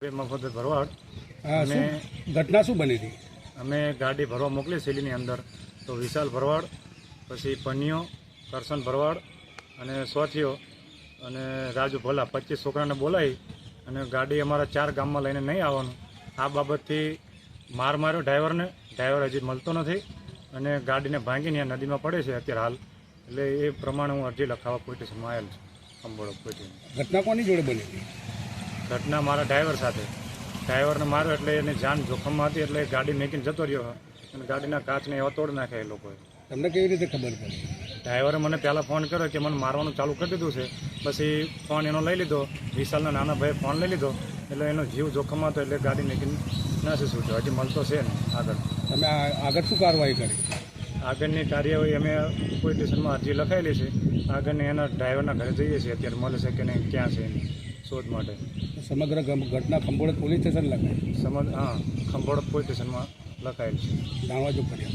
મફત ભરવાડ અને ઘટના શું બની હતી? અમે ગાડી ભરવા મોકલી શેલીની અંદર, તો વિશાલ ભરવાડ, પછી પનિયો, કરશન ભરવાડ અને સોથિયો અને રાજુ ભોલા 25 છોકરાને બોલાવી અને ગાડી અમારા 4 ગામમાં લઈને નહીં આવવાનું. આ બાબતથી માર માર્યો ડ્રાઈવરને. ડ્રાઈવર હજી મળતો નથી અને ગાડીને ભાંગીને નદીમાં પડે છે અત્યારે હાલ. એટલે એ પ્રમાણે હું અરજી લખાવવા પોલીસ સ્ટેશનમાં આવેલ છું. અંબોડા પોલીસ. ઘટના કોની જોડે બની હતી? ઘટના મારા ડ્રાઈવર સાથે. ડ્રાઈવરને માર્યો એટલે એની જાન જોખમમાં હતી, એટલે ગાડી મેકીને જતો રહ્યો અને ગાડીના કાચને એવા તોડી નાખ્યા એ લોકોએ. તમને કેવી રીતે ખબર પડી? ડ્રાઈવરે મને પહેલાં ફોન કર્યો કે મને મારવાનું ચાલુ કરી દીધું છે. પછી ફોન એનો લઈ લીધો, વિશાલના નાના ભાઈએ ફોન લઈ લીધો, એટલે એનો જીવ જોખમમાં હતો, એટલે ગાડી મેકીને નાસી છૂટ્યો. હજી મળતો છે ને આગળ. તમે આગળ શું કાર્યવાહી કરી? આગળની કાર્યવાહી અમે પોલીસ સ્ટેશનમાં અરજી લખાયેલી છે. આગળની એના ડ્રાઈવરના ઘરે જઈએ છીએ, અત્યારે મળે છે કે નહીં, ક્યાં છે એની શોધ માટે. સમગ્ર ઘટના ખંભોળા પોલીસ સ્ટેશન લખાય? હા, ખંભોળા પોલીસ સ્ટેશનમાં લખાયેલ છે. જાણવા જો કર્યા